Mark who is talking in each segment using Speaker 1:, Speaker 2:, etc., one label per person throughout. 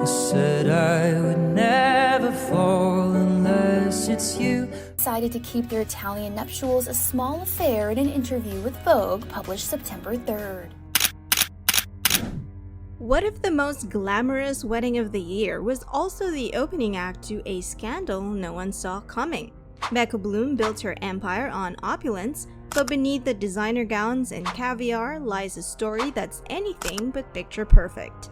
Speaker 1: I said I would never fall unless it's you.
Speaker 2: Decided to keep their Italian nuptials a small affair in an interview with Vogue published September 3rd.
Speaker 3: What if the most glamorous wedding of the year was also the opening act to a scandal no one saw coming? Becca Bloom built her empire on opulence, but beneath the designer gowns and caviar lies a story that's anything but picture perfect.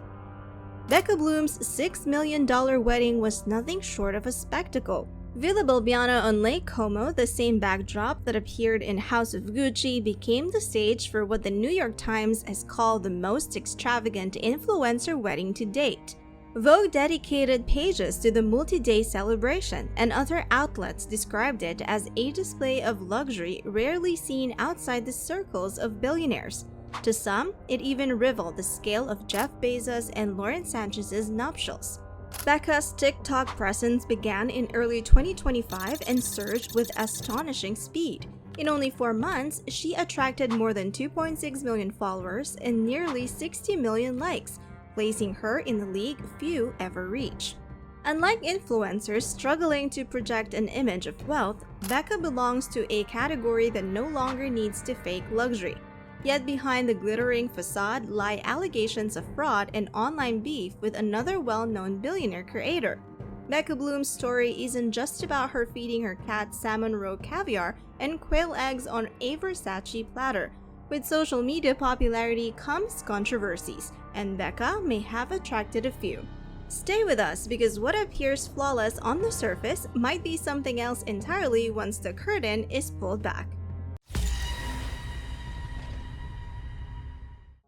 Speaker 3: Becca Bloom's $6 million wedding was nothing short of a spectacle. Villa Belbiana on Lake Como, the same backdrop that appeared in House of Gucci, became the stage for what the New York Times has called the most extravagant influencer wedding to date. Vogue dedicated pages to the multi-day celebration, and other outlets described it as a display of luxury rarely seen outside the circles of billionaires. To some, it even rivaled the scale of Jeff Bezos and Lauren Sanchez's nuptials. Becca's TikTok presence began in early 2025 and surged with astonishing speed. In only 4 months, she attracted more than 2.6 million followers and nearly 60 million likes, placing her in the league few ever reach. Unlike influencers struggling to project an image of wealth, Becca belongs to a category that no longer needs to fake luxury. Yet behind the glittering facade lie allegations of fraud and online beef with another well-known billionaire creator. Becca Bloom's story isn't just about her feeding her cat salmon roe caviar and quail eggs on a Versace platter. With social media popularity comes controversies, and Becca may have attracted a few. Stay with us because what appears flawless on the surface might be something else entirely once the curtain is pulled back.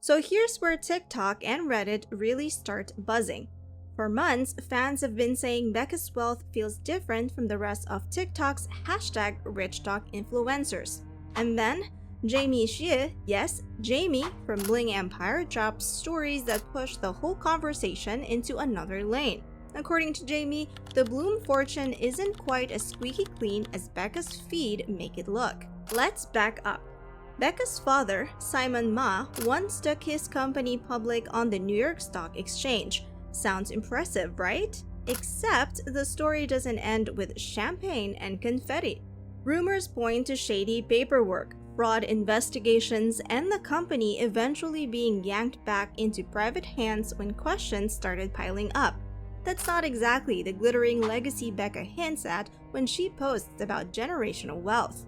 Speaker 3: So here's where TikTok and Reddit really start buzzing. For months, fans have been saying Becca's wealth feels different from the rest of TikTok's #RichTalk influencers. And then, Jamie Xie, yes, Jamie from Bling Empire, dropped stories that push the whole conversation into another lane. According to Jamie, the Bloom fortune isn't quite as squeaky clean as Becca's feed make it look. Let's back up. Becca's father, Simon Ma, once took his company public on the New York Stock Exchange. Sounds impressive, right? Except the story doesn't end with champagne and confetti. Rumors point to shady paperwork, fraud investigations, and the company eventually being yanked back into private hands when questions started piling up. That's not exactly the glittering legacy Becca hints at when she posts about generational wealth.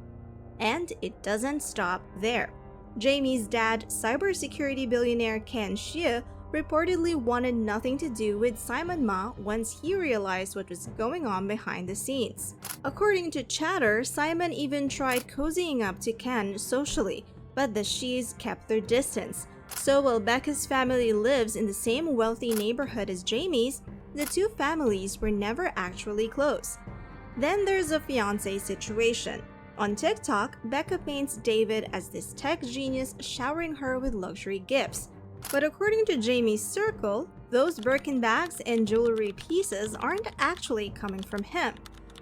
Speaker 3: And it doesn't stop there. Jamie's dad, cybersecurity billionaire Ken Xie, reportedly wanted nothing to do with Simon Ma once he realized what was going on behind the scenes. According to Chatter, Simon even tried cozying up to Ken socially, but the Xies kept their distance. So while Becca's family lives in the same wealthy neighborhood as Jamie's, the two families were never actually close. Then there's a fiancé situation. On TikTok, Becca paints David as this tech genius showering her with luxury gifts. But according to Jamie's circle, those Birkin bags and jewelry pieces aren't actually coming from him.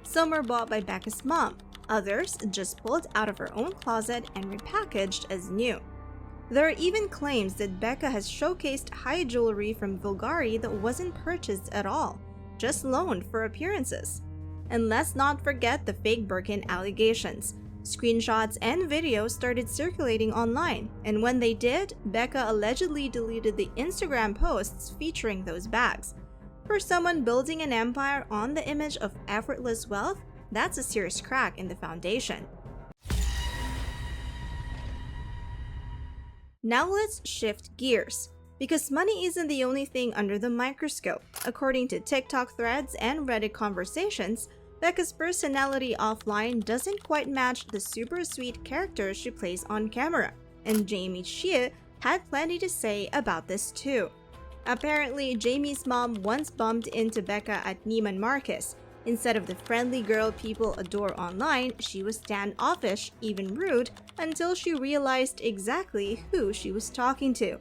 Speaker 3: Some were bought by Becca's mom, others just pulled out of her own closet and repackaged as new. There are even claims that Becca has showcased high jewelry from Bulgari that wasn't purchased at all, just loaned for appearances. And let's not forget the fake Birkin allegations. Screenshots and videos started circulating online, and when they did, Becca allegedly deleted the Instagram posts featuring those bags. For someone building an empire on the image of effortless wealth, that's a serious crack in the foundation. Now let's shift gears, because money isn't the only thing under the microscope. According to TikTok threads and Reddit conversations, Becca's personality offline doesn't quite match the super sweet character she plays on camera, and Jamie Xie had plenty to say about this too. Apparently, Jamie's mom once bumped into Becca at Neiman Marcus. Instead of the friendly girl people adore online, she was standoffish, even rude, until she realized exactly who she was talking to.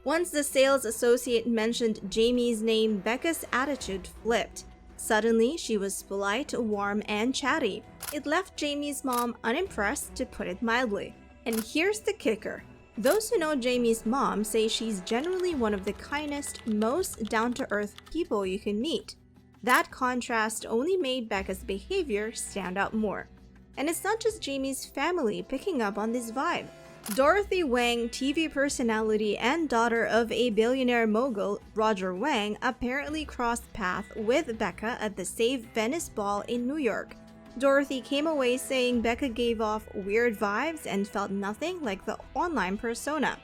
Speaker 3: Once the sales associate mentioned Jamie's name, Becca's attitude flipped. Suddenly, she was polite, warm, and chatty. It left Jamie's mom unimpressed, to put it mildly. And here's the kicker. Those who know Jamie's mom say she's generally one of the kindest, most down-to-earth people you can meet. That contrast only made Becca's behavior stand out more. And it's not just Jamie's family picking up on this vibe. Dorothy Wang, TV personality and daughter of a billionaire mogul, Roger Wang, apparently crossed paths with Becca at the Save Venice Ball in New York. Dorothy came away saying Becca gave off weird vibes and felt nothing like the online persona.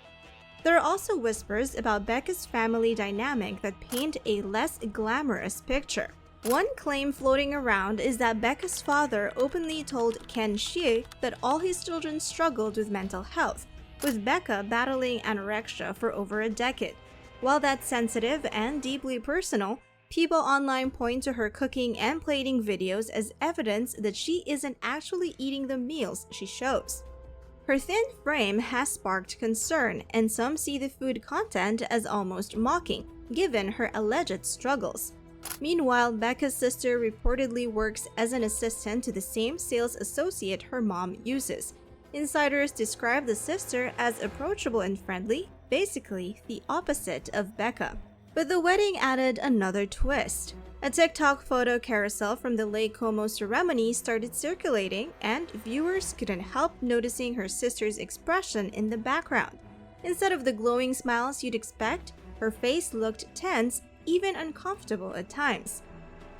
Speaker 3: There are also whispers about Becca's family dynamic that paint a less glamorous picture. One claim floating around is that Becca's father openly told Ken Xie that all his children struggled with mental health, with Becca battling anorexia for over a decade. While that's sensitive and deeply personal, people online point to her cooking and plating videos as evidence that she isn't actually eating the meals she shows. Her thin frame has sparked concern, and some see the food content as almost mocking, given her alleged struggles. Meanwhile, Becca's sister reportedly works as an assistant to the same sales associate her mom uses. Insiders describe the sister as approachable and friendly, basically the opposite of Becca. But the wedding added another twist. A TikTok photo carousel from the Lake Como ceremony started circulating, and viewers couldn't help noticing her sister's expression in the background. Instead of the glowing smiles you'd expect, her face looked tense, even uncomfortable at times.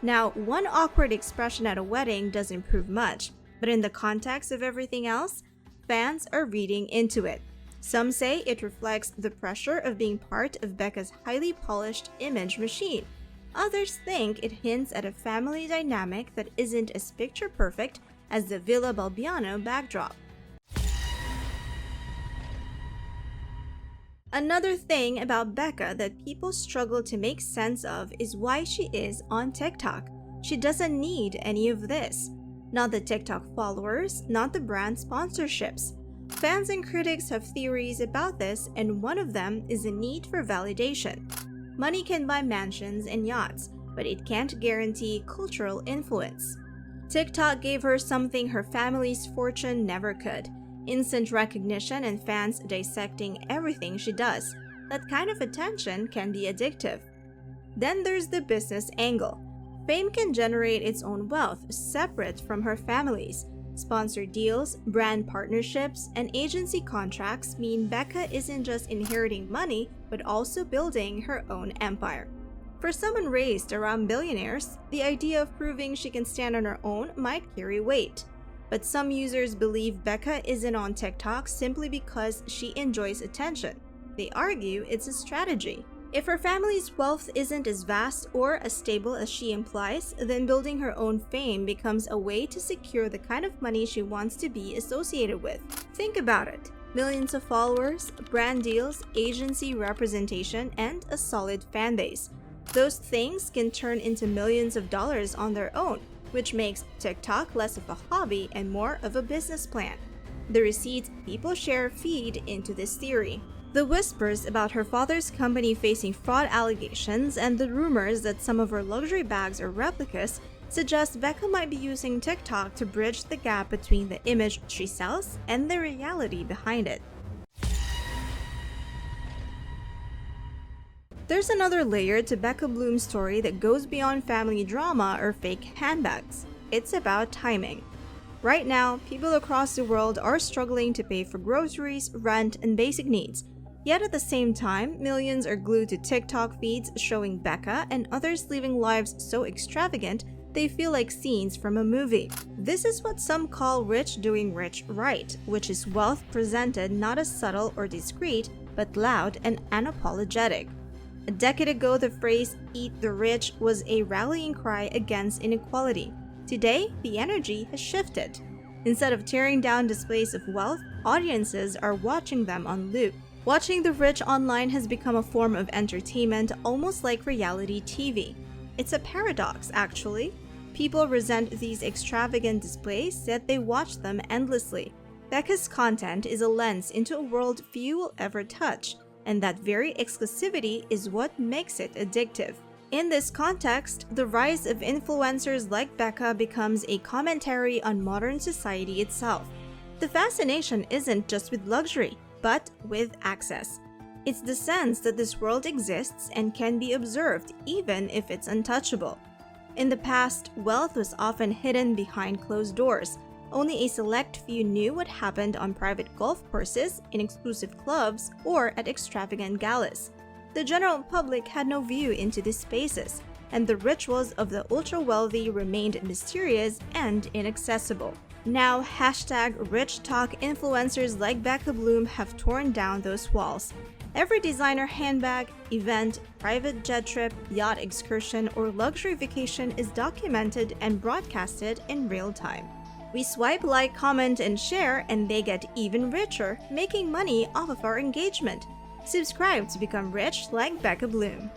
Speaker 3: Now, one awkward expression at a wedding doesn't prove much, but in the context of everything else, fans are reading into it. Some say it reflects the pressure of being part of Becca's highly polished image machine. Others think it hints at a family dynamic that isn't as picture-perfect as the Villa Balbiano backdrop. Another thing about Becca that people struggle to make sense of is why she is on TikTok. She doesn't need any of this. Not the TikTok followers, not the brand sponsorships. Fans and critics have theories about this, and one of them is the need for validation. Money can buy mansions and yachts, but it can't guarantee cultural influence. TikTok gave her something her family's fortune never could: instant recognition and fans dissecting everything she does. That kind of attention can be addictive. Then there's the business angle. Fame can generate its own wealth separate from her family's. Sponsored deals, brand partnerships, and agency contracts mean Becca isn't just inheriting money, but also building her own empire. For someone raised around billionaires, the idea of proving she can stand on her own might carry weight. But some users believe Becca isn't on TikTok simply because she enjoys attention. They argue it's a strategy. If her family's wealth isn't as vast or as stable as she implies, then building her own fame becomes a way to secure the kind of money she wants to be associated with. Think about it. Millions of followers, brand deals, agency representation, and a solid fan base. Those things can turn into millions of dollars on their own, which makes TikTok less of a hobby and more of a business plan. The receipts people share feed into this theory. The whispers about her father's company facing fraud allegations and the rumors that some of her luxury bags are replicas suggest Becca might be using TikTok to bridge the gap between the image she sells and the reality behind it. There's another layer to Becca Bloom's story that goes beyond family drama or fake handbags. It's about timing. Right now, people across the world are struggling to pay for groceries, rent, and basic needs. Yet at the same time, millions are glued to TikTok feeds showing Becca and others living lives so extravagant they feel like scenes from a movie. This is what some call rich doing rich right, which is wealth presented not as subtle or discreet, but loud and unapologetic. A decade ago, the phrase "eat the rich" was a rallying cry against inequality. Today, the energy has shifted. Instead of tearing down displays of wealth, audiences are watching them on loop. Watching the rich online has become a form of entertainment, almost like reality TV. It's a paradox, actually. People resent these extravagant displays, yet they watch them endlessly. Becca's content is a lens into a world few will ever touch, and that very exclusivity is what makes it addictive. In this context, the rise of influencers like Becca becomes a commentary on modern society itself. The fascination isn't just with luxury. but with access. It's the sense that this world exists and can be observed even if it's untouchable. In the past, wealth was often hidden behind closed doors. Only a select few knew what happened on private golf courses, in exclusive clubs, or at extravagant galas. The general public had no view into these spaces, and the rituals of the ultra-wealthy remained mysterious and inaccessible. Now, #rich talk influencers like Becca Bloom have torn down those walls. Every designer handbag, event, private jet trip, yacht excursion, or luxury vacation is documented and broadcasted in real time. We swipe, like, comment, and share, and they get even richer, making money off of our engagement. Subscribe to become rich like Becca Bloom.